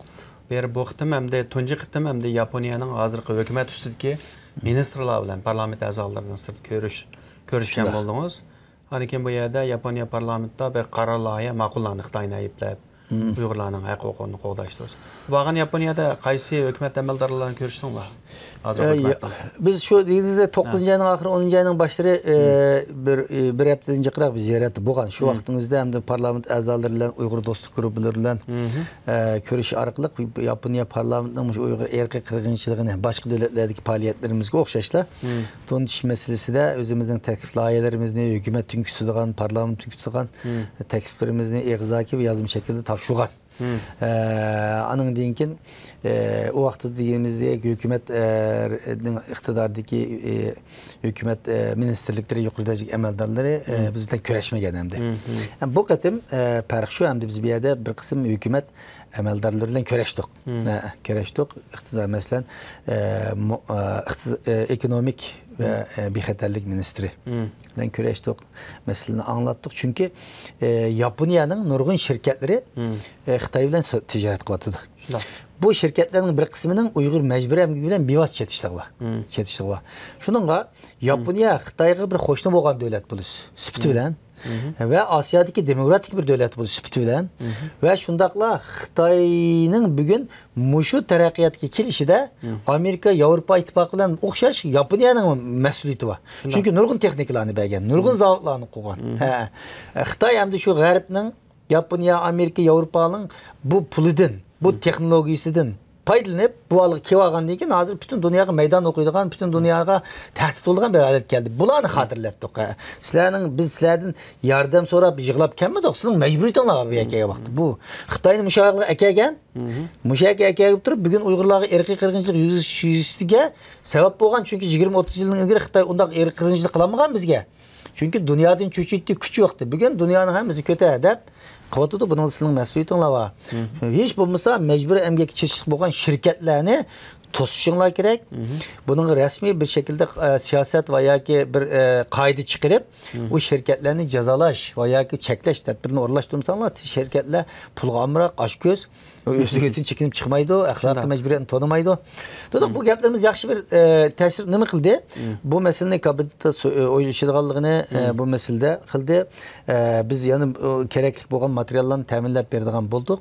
bir bu kıtım hem de tunji kıtım hem de Japonya'nın hazırkı hükümet üstüdeki ministrlar bilen parlament azalarından sırt görüşken buldunuz. Hani kim bu yerde Japonya parlamentda bir karar layığı makullandı Xitayni ayıplab Uygurlarning haq huquqini qo'llashdir. Bugan Yaponyada qaysi hukumat amaldorlarini ko'rishdinglar? Biz şu denizde 9. ayının ahırı 10. ayının başları bir haftadan çıkarak bir ziyaretı bugan. Şu vaktimizde hem de parlament azalarıyla Uygur dostluk gruplarıyla görüşü arkalık Japonya parlamentinin Uygur erkek kırgınçılığını başka devletlerdeki faaliyetlerimizge okşaşla. Tontiş meselesi de özümüzün teklif layihelerimizini hükümet tünküsüdüğün, parlament tünküsüdüğün tekliflerimizini egzaki ve yazım şekilde tavşuğan. Anın deyinken o vaxtda deyimizde hükümet iktidardaki hükümet ministerlikleri yukarıdaki emeldarları bizden köreşme gelemdi. Bu kadem fark şu hem de biz bir yerde bir kısım hükümet emeldarlarıyla köreştik. Köreştik iktidar mesela ekonomik ve bixeterlik ministri. Ben köreştik meseleni anlattık. Çünkü Japonya'nın nurgun şirketleri Xitay'la ticaret kılatıdı. Bu şirketlerin bir kısmının Uygur mecburi emgiyle bivas çetişliği var. Şununla Japonya Xitay'a bir hoşnut olan devlet bulur. Süpütü bilen. Ve Asya'daki demokratik bir devlet bulur süpütü bilen. Ve şundakla Xitay'nın bugün muşu terakkiyatki kilişi de Amerika, Avrupa ittifakı bilen okşaş Japonya'nın mesuliyeti var. Çünkü nurgun tekniklerini belgen, nurgun zavutlarını koygan. Xitay hem de şu garipnin Japonya, Amerika, Avrupa'nın bu puludun, bu teknolojisinden faydalanıp bu alığı kevagan deyken hazır bütün dünyaya meydan okuyduğun, bütün dünyaya tehdit olduğun bir alet geldi. Bularını hatırlattık. Biz sizlerden yardım sonra bir yığılap kelmedik. Sizin mecburiyetinle bir ekeye baktı. Bu Xitay'ın müşahaklığı ekegen, müşahaklığı ekeye durup bugün Uygurlarga erkek kırgınçılık yüzüsüge sebep olgan. Çünkü 20-30 yılın ilgili Xitay ondan erkek kırgınçılık kılamagan bizge. Çünkü dünyanın çöçüttüğü küçü yoktu. Bugün dünyanın hemisi kötü edep. Kıvatıda bunun sizin mesuliyetinle var. Hiç bulmasa mecbur emgek çeşitli olan şirketlerini tosuşunlar gerek. Bunun resmi bir şekilde siyaset veya ki bir kaydı çıkarıp bu şirketlerini cezalaş veya ki çekleş tedbirini orlaştırmışlar. Şirketler pul amrak, aşköz, özgürlüğün çekinip çıkmaydı, ahlaklı mecburiyetini tanımaydı. Dedik bu gaplarımız yaxşı bir tesir ne kıldı? Bu meselenin kabinete oylaşıdığanlığını bu meselede kıldı. Biz yani gerekli olan materyallerini teminlep verdiğin bulduk.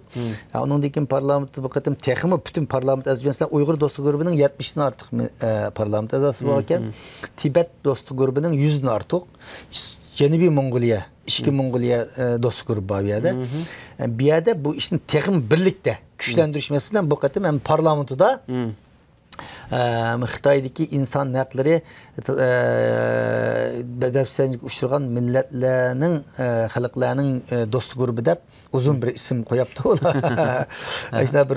Onun dikin parlamento bu kadar tekimi bütün parlament azbiyensler Uygur dostu grubunun 70'den artık parlament azası varken Tibet dostu grubunun 100'den artık Cenubi Mongolia, İşki Mongolia dostu grubu var bir yerde. Bir yerde bu işin tekim birlikte güçlendirişmesinden bu kadar hem parlamentoda Xitay'daki insan hakları bedevsizlik uçurgan milletlerinin halklarının dostu grubu da uzun bir isim koyaptı ola. İşte bir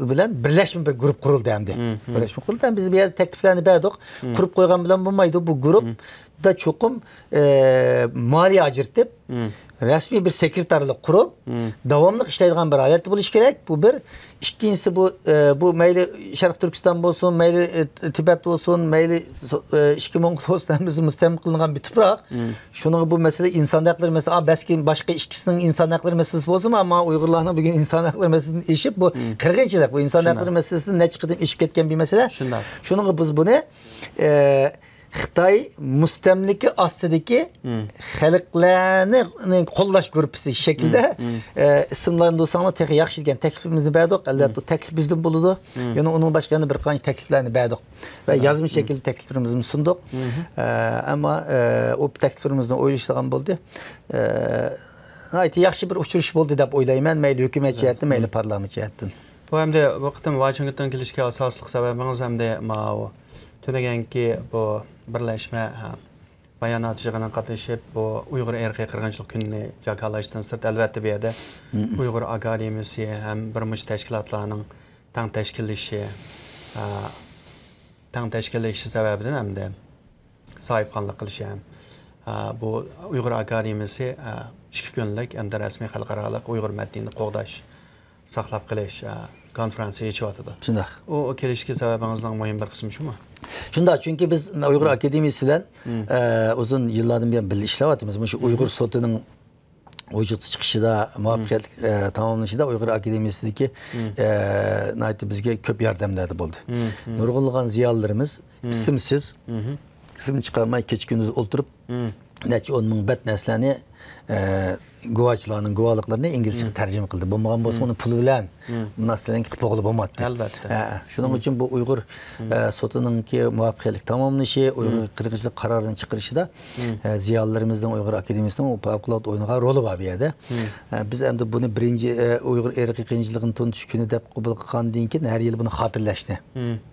bilen birleşme bir grup kuruldu hem de. Birleşme kuruldu hem biz bir yer tekliflerini verdik. Kurup koygan bilen bulmaydı. Bu grup da çokum mali acırtıp resmi bir sekreterlik kurup devamlık işleydiğin bir alet buluş gerek. Bu bir. İkincisi bu meyli Şarkı Türkistan olsun, meyli Tibet olsun, meyli İşki Mongol olsun bizim müstemlik kılınan bir toprak. Şunu bu mesele insan hakları mesela belki başka işkisinin insan hakları meselesi olsun ama Uygurlarına bugün insan hakları meselesini işip bu kırgınçılık. Bu insan hakları meselesini ne çıkıp işip ketken bir mesele. Şunu biz bunu Xitay müstemliki astidagi xalqlarni qo'llash gruppasi şekilde isimlerini do'stlarni texi yaxshi degan teklifimizni berdik. Albatta teklif bizden bo'ladi. Yana onun başka bir qancha tekliflarni berdik ve yazmış şekilde tekliflerimizni sunduk. Ama o tekliflerimizden o'ylashgan bo'ldi. yaxshi bir uchrashuv bo'ldi deb o'ylayman, mayli hukumat jihatdan, mayli parlament jihatdan. Bu hamda vaqtim Washington kelishga asosliq sababimiz hamda ma'o tunaganki bu birlashma bayonot yig'iniga qatnashib bu Uyg'ur irqiy qirg'inchilik kunini jakarlashdan sirt albatta bu yerda Uyg'ur akademiyasi ham bir muncha tashkilotlarning tang tashkillashi sababidan hamda sahibxonlik qilishi ham bu Uyg'ur akademiyasi 2 kunlik hamda rasmiy xalqaro Uyg'ur matnini qo'g'dash saqlab qilish konferansiya yechiyotidir. Shunday. O kelishga sababingizning muhim bir qismi shumi? Shunda, çünkü biz Uyg'ur akademiyasi bilan uzun yillardan beri birga ishlayapmiz. Shu Uyg'ur sotining vücut chiqishida, muvaffaqiyatli tamomlanishida Uyg'ur akademiyasidagi bizga ko'p yordamlar bo'ldi. Nurg'unlagan ziyolilarimiz ismsiz, ismini chiqarmay kecha kunduz o'ltirib, necha 10 ming bet naslani guvohchilarning guvohliklarini inglizchaga tarjima qildi. Bo'lmagan bo'lsa uni pul bilan narsalarni qilib bo'g'ilib bo'lmadi. Albatta. Shuning uchun bu Uyg'ur sotininki muvaffaqiyatli tamomlanishi, Uyg'ur qirg'inchilik qarorini chiqarishida ziyolilarimizning Uyg'ur akademiyasining favqulodda o'ynagan roli bor bu yerda. Biz endi buni birinchi Uyg'ur irqiy qiyinchiligini tunutish kuni deb qabul qilgandan keyin har yil buni xotirlashni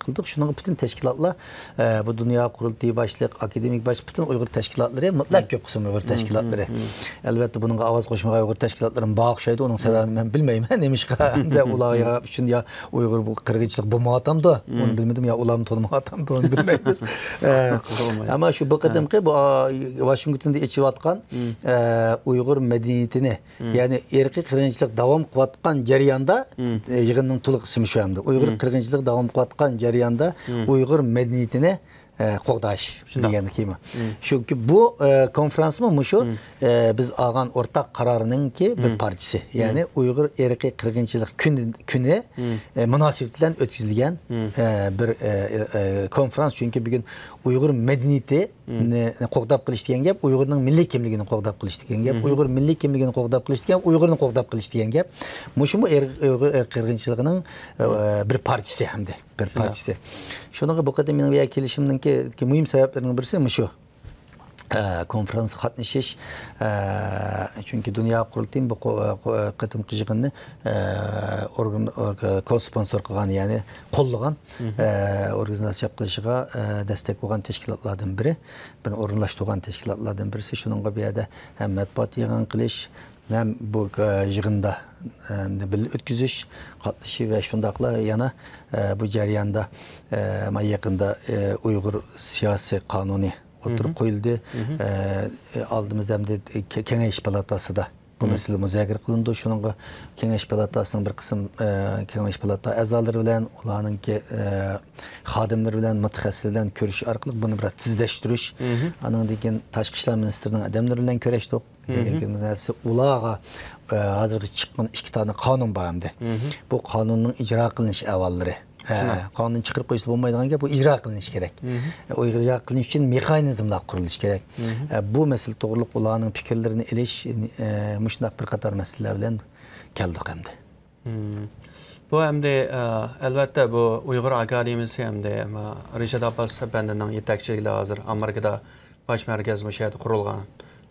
qildik. Shuning bütün tashkilotlar bu dunyo qurultiyi boshliq, akademik bosh bütün Uyg'ur tashkilotlari mutlaq ko'p qism Uyg'ur tashkilotlari. Albatta buning ovoz qo'shmagan Uyg'ur tashkilotlarini bağışlaydı. Onun sebebini ben bilmeyim. Nemişka de ular üçün ya Uyg'ur bu qirg'inchilik bo'lmaganmda, onu bilmedim ya ularni tanımaganmda onu bilmeymiz. Ama şu bu qadimki bu Washington'da içiyotgan Uyg'ur medeniyetini, yani irqiy qirg'inchilik davom qilayotgan jarayonda yig'inning to'liq ismi shu hamda. Uyg'ur qirg'inchilik davom qilayotgan jarayonda Uyg'ur medeniyetini qo'g'dash degan kema. Chunki bu konferansmi shu biz olgan o'rtaq qarorininki bir parchasi. Ya'ni Uyg'ur irqiy qirg'inchilik kuni munosabati bilan o'tkazilgan bir konferans. Chunki bugun Uyg'ur medeniyetini qo'g'dab qilish degan gap, Uyg'urning milliy kimligini qo'g'dab qilish degan gap, Uyg'ur milliy kimligini qo'g'dab qilish degan, Uyg'urni qo'g'dab qilish degan gap. Shu Uyg'ur qirg'inchiligining bir parchasi hamda. Bir parçası. Şunun bu kadar benim veya kelişimdeki mühim sebeplerinden birisi şu. Konferans katlaşış. Çünkü dünya kurultayım bu katım kıcığını sponsor kılan yani kollagan organizasyon yapılışıga destek olan teşkilatlardan biri. Ben orunlaştırılan teşkilatlardan birisi. Şunun bir yerde hem matbuat yığın kılış hem bu yığında ötküzüş katlışı ve şundakla yana bu jarayanda yakında Uygur siyasi kanuni oturup koyuldu. Aldığımızda hem de Kengeş Palatası da bu mesele müzakere kılındı. Şunun Kengeş Palatası'nın bir kısım Kengeş Palata azaları bilen, ulanın ki xadimleri bilen, mütehassisler bilen görüş arkalık bunu biraz tizleştiriş. Anın diken Taşkı İşler Ministerinin adamları bilen görüştük. Ulağa hazırki çıkan 2 tane kanun var hem de. Bu kanunun icra kılınış evalları. Kanun çıkarıp koyusu olmaydığı gibi bu icra kılınış gerek. O icra kılınış için mekanizmler kuruluş gerek. Bu mesele doğruluk ulağının fikirlerini eliş, müşnak bir kadar meselelerden geldik hem de. Bu hem de elbette bu Uyghur Akademisi hem de Reşat Abbas Efendi'nin yetakçiliğiyle hazır Amerika'da baş merkez müşahede kurulgan.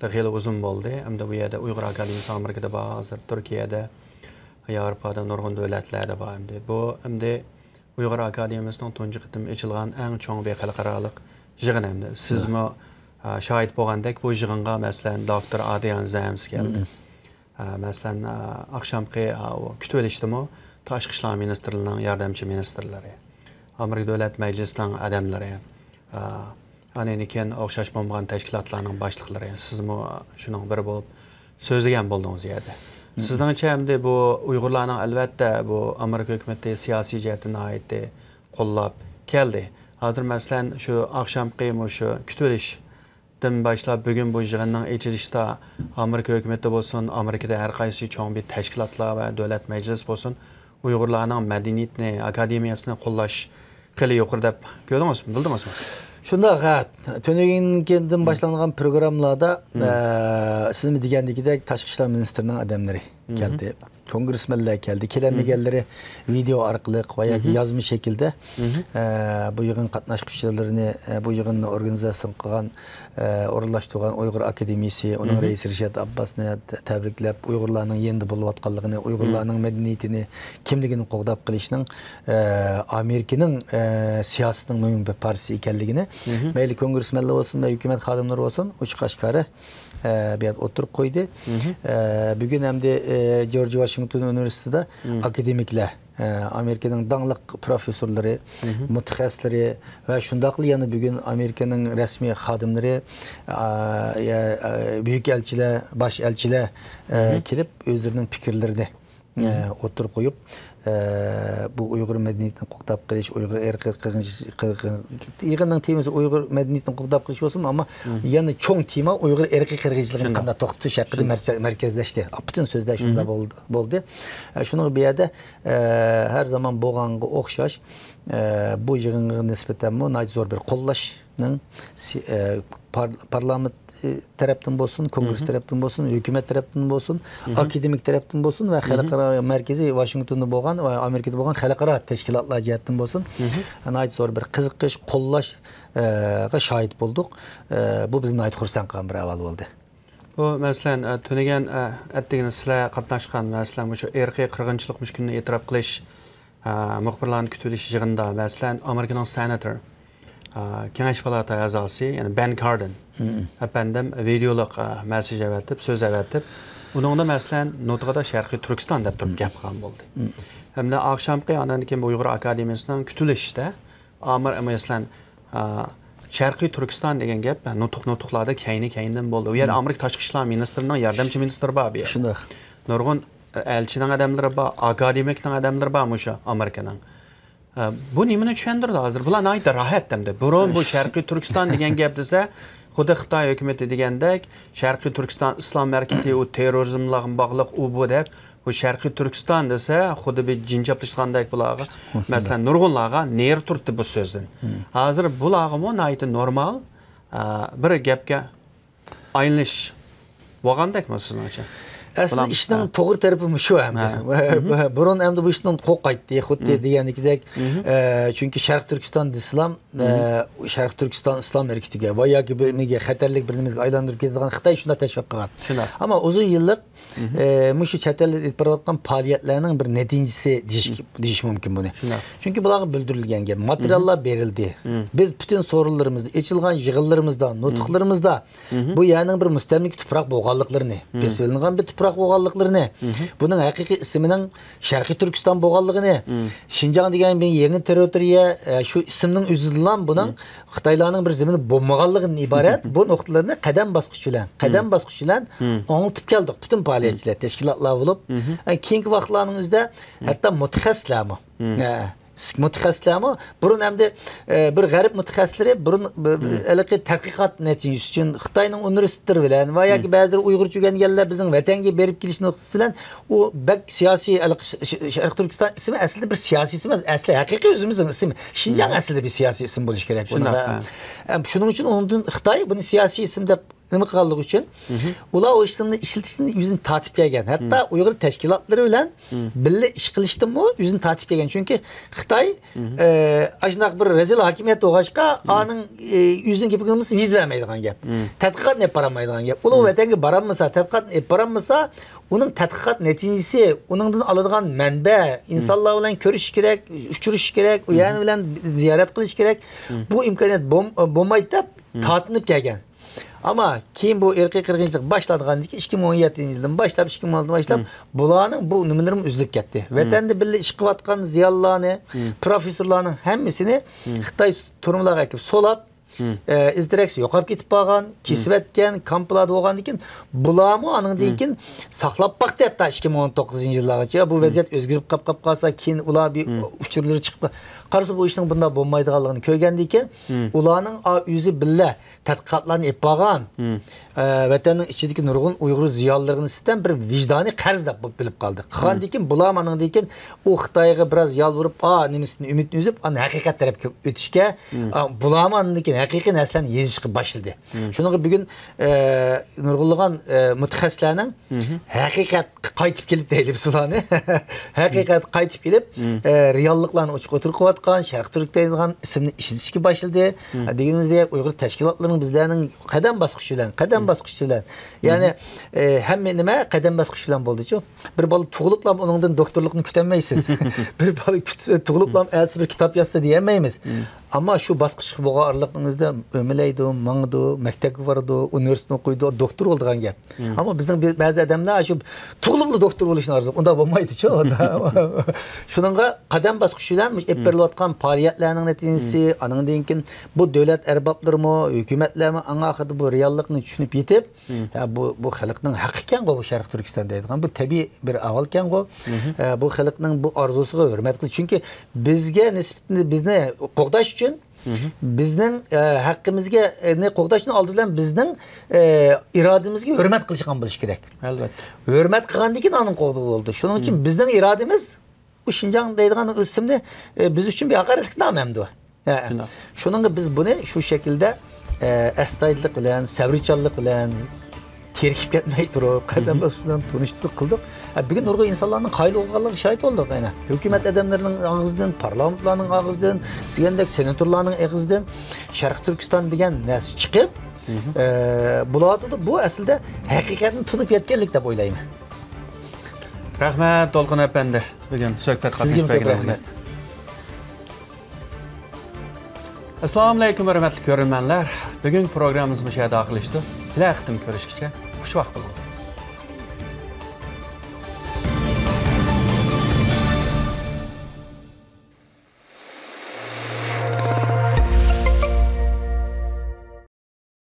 Xeyli uzun bo'ldi. Hamda bu yerda Uyg'ur akademiyasi Amerikada bor, hozir Turkiyada, Yevropada, nurg'un davlatlarda bor. Bu hamda Uyg'ur akademiyasining tunji qitim ochilgan eng cho'ng bir xalqaro yig'in hamda. Sizmi shohid bo'lgandek bu yig'inga masalan doktor Adrian Zans keldi. Masalan oqshomqi kutib olishdimi Tashqi ishlar ministrligining yordamchi ministrlari, Amerika davlat majlisining odamlari, Aneniken o'xshash bo'lmagan tashkilotlarning boshliqlari, sizmi shuning biri bo'lib so'zlagan bo'ldingiz yerda. Sizningcha hamda bu Uyg'urlarning albatta bu Amerika hukumati siyosiy jihatdan oid qo'llab keldi. Hozir masalan shu oqshomqi shu kutib olishdan boshlab bugun bu yig'inning ochilishida Amerika hukumati bo'lsin, Amerikada har qaysi cho'ng bir tashkilotlar va davlat majlis bo'lsin, Uyg'urlarning madaniyatini, akademiyasini qo'llash qili yuqori deb ko'rdingizmi, bildingizmi? Şunda tönegin başlanılan programlarda siz mi degandeki de Taşkı İşler Ministrinin adamları geldi. Kongresmenler geldi. Kelenmegenleri video arkalık veya yazma şekilde bu yığın katnaşkışçılarını bu yığınla organizasyon kılan orlaştırgan Uygur Akademisi, onun reisi Rişat Abbas'ını tebriklep, Uygurlarının yendi bulup atkanlığını, Uygurlarının medeniyetini, kimligini qoğdap kılışının Amerika'nın siyasının mühim bir partisi ikenligini, meyli kongresmenler olsun ve hükümet xadimleri olsun, uç kaşkarı bir oturup koydu. Bugün hem de George Washington Üniversitesi'de akademikler, Amerika'nın dağlık profesörleri, mütehassisleri ve şundaklı yanı bugün Amerika'nın resmi xadimleri, büyük elçiler, baş elçiler gelip özlerinin fikirlerini oturup koyup bu Uygur medeniyetini qoğdap qilish, Uygur erki yığının temisi Uygur medeniyetini qoğdap qilish olsun ama yani çoğun tema Uygur erki qirgizligini qanday to'xtatish haqida merkezleşti. Bütün sözler şunda boldu. Şunu bir yerde her zaman boğanğa oxşaş bu yığınğa nisbeten bu zor bir qollashning parlament taraftan bolsun, kongres taraftan bolsun, hükümet taraftan bolsun, akademik taraftan bolsun ve halkara merkezi Washington'da bolgan ve Amerika'da bolgan halkara teşkilatlar jihatdan bolsun. Nayt zor bir qiziqish, qollashga şahit bulduk. Bu bizni nayt xursand qilgan bir ahvol bo'ldi. Bu mesela tönegen ettiğiniz sizler katnaşkan mesela şu erki qirg'inchilik müşkününü e'tirof qilish muxbirlarning kutilish yig'inida mesela Amerika'nın senator Kengash palata a'zosi yani Ben Cardin efendim videoluk mesaj evetip söz evetip uningda mesela nutqida Sharqiy Turkiston deb turib gap qilgan bo'ldi. Hamda oqshomgi anankin Uyg'ur akademiyasidan kutilishda mesela Sharqiy Turkiston degan gap nutqlarda kayni-kayindan bo'ldi. U yerda Amerika tashqi ishlar ministrining yordamchi ministri bor bu yerda. Shunday. Nurg'un elchining odamlari bor, akademikning odamlari bor o'sha Amerikaning. Bu nimani tushundirdi hozir? Bular nayda rahat demdi. Burun bu Sharqiy Turkiston degan gap desa, xuddi Xitoy hukumati degandek, Sharqiy Turkiston islom markazi u terrorizm bilan bog'liq u bu deb, bu Sharqiy Turkiston desa, xuddi bir jinjaplashgandek bularga, masalan, nurg'unlarga ner turtdi bu so'zdan. Hozir bularga nayda normal bir gapga aylanish bo'lgandakmi sizningcha? Aslında işin doğru tarafı şu hem de. Burun hem de bu işin kokaydı, xuddi degendikdek. Çünkü Şarkı Türkistan İslam, Şarkı Türkistan İslam hareketiga veya gibi nege xatarlik birimizga aylandırıp ketadigan Xitoy shunda teşvik qilgan. Ama uzun yıllık muşu çetellik etib atgan faaliyetlerinin bir neticesi deyiş mümkün bunu. Çünkü bularga bildirilgen gap, materiallar berildi. Biz bütün sorularımızda, açılgan yığınlarımızda, nutqlarımızda bu yerning bir müstemlik tuproq bo'lganliklarini, besvelingan bir tuproq bo'lganliklarini, bunun haqiqiy isminin Sharqiy Turkiston bo'lganligini, Şinjan degan bir yangi territoriya şu ismning o'zidan bunun Xitoylarning bir zemini bo'lmaganligidan iborat bu nuqtalarni qadam bosqich bilan anlatib keldik bütün faaliyetçiler, teşkilatlar bo'lib, keyingi vaqtlarning o'zida hatto mutaxassislarmi mutaxassislarmi burun hem de bir garip mutaxassisleri burun elaki tadqiqot neticesi için Xitoyning universitetleri bilen veya ki bazı Uygurca öğrengenler bizim vatanga berip kelish nuqtasi bilan u bak siyasi Sharqiy Turkiston ismi aslında bir siyasi isim emas, asli haqiqiy o'zimizning ismi. Şinjan aslında bir siyasi isim bo'lishi kerak. Shuning uchun undan Xitoy buni siyasi isim deb nima qilganligi uchun ular o ishlarni ishlatishni yuzini tatib kelgan. Hatta Uyg'ur tashkilotlari bilan birga ish qilishdimi yuzini tatib kelgan. Chunki Xitoy ajnaq bir rezil hokimiyat o'g'ashqa aning yuzini kepigimiz viz vermaydigan gap. Tadqiqot ne paramaydigan gap. Ular vatanga boramasa, tadqiqot ne paramasa onun tadqiqot neticesi, onundan aladigan manba, insonlar bilan ko'rish kerak, uchrashish kerak, u yani bilan ziyorat qilish kerak. Bu imkoniyat bo'lmaydi deb tortinib kelgan. Ama kim bu erkek qirg'inchilik başladığında 2017 yıldan başlap 2016 başlap bularning bu nimelerim üzülüp ketdi. Vatanda birga ish qilayotgan ziyonlarni, professorlarning hammasini Xitoy turumlarga kelib solab izdireksi yo'qolib ketib qolgan, kesib etgan, kamplar bo'lgandan keyin bularmi aningdan keyin saqlab baqdi hatta 2019-yillargacha bu vaziyat o'zgarib qolib qolsa keyin ular bir uchurlari chiqib qarasa bu ishning bunda bo'lmaydiganligini ko'rgandan keyin ularning o'zi billa tadqiqotlarni olib borgan vatanning ichidagi nurg'un Uyg'ur ziyolilarini sizdan bir vijdoniy qarz deb bilib qoldi. Qandikin bularmaningdikin u Xitoyga biroz yolvorib, nimasini umidni uzib, ana haqiqat tarafga o'tishga, bularmaningdikin haqiqiy narsani yezishga boshladi. Shuning bugun nurg'unlagan mutaxassislarning haqiqat qaytib kelib deylik sizlarni. Haqiqat qaytib kelib, realliklarni ochiq o'tirib Sharq Turk deydigan ismni ishlatishga boshladi. Deganimizda Uyg'ur tashkilotlarining bizlarning qadam bosqichidan. Ya'ni hamma nima qadam bosqichidan bo'ldi-ku. Bir bola tug'iliblam uningdan doktorlikni kutilmaysiz. Bir bola tug'iliblam elsi bir kitob yozsa deyolmaymiz. Ammo shu bosqichga bo'lgan araliqingizda o'milaydi, mangdi, maktabga bordi, universitet o'qiydi, doktor bo'ldigan gap. Ammo bizning ba'zi odamlar shu tug'ilibli doktor bo'lishni orzu. Unda bo'lmaydi-ku. Shuningga qadam bosqichidan eperilayotgan faoliyatlarning natijasi, aningdan keyin bu davlat arboblarimi, hukumatlarmi anga bu reallikni tushunib yetib, bu xalqning haqqi ekan bu Sharq Turkiston deydigan bu tabiiy bir avval ekan bu xalqning bu orzusiga hurmat qilish. Chunki bizga nisbatan bizni qo'g'dash uchun bizning haqqimizga qo'g'dashni oldidan bizning irodamizga hurmat qilishgan bo'lish kerak. Albatta. Hurmat qilgandan keyin uning qo'g'digi bo'ldi. Shuning uchun bizning irodamiz bu Şinjan deydigan ismni biz uchun bir haqoratlik namamdi. Şuningga biz buni shu shaklda astoydillik bilan, sabrichanlik bilan terkib ketmay turib, qadam bosqichidan tunishtirib qildik. Bugun nurg'un insonlarning qayli bo'lganligiga shohid bo'ldik mana. Hukumat odamlarining og'zidan, parlamentlarning og'zidan, sizgandek senatorlarning og'zidan Sharq Turkiston degan narsa chiqib, bularda bu aslida haqiqatni tunib yetganlik deb o'ylayman. Rahmat To'lqin apandi. Bugun suhbat qatnashganingizga. Assalomu alaykum hurmatli ko'ruvchilar. Bugun programmamiz bu yerda oxirlashdi. Kelasi hafta ko'rishguncha xush vaqt bo'ling.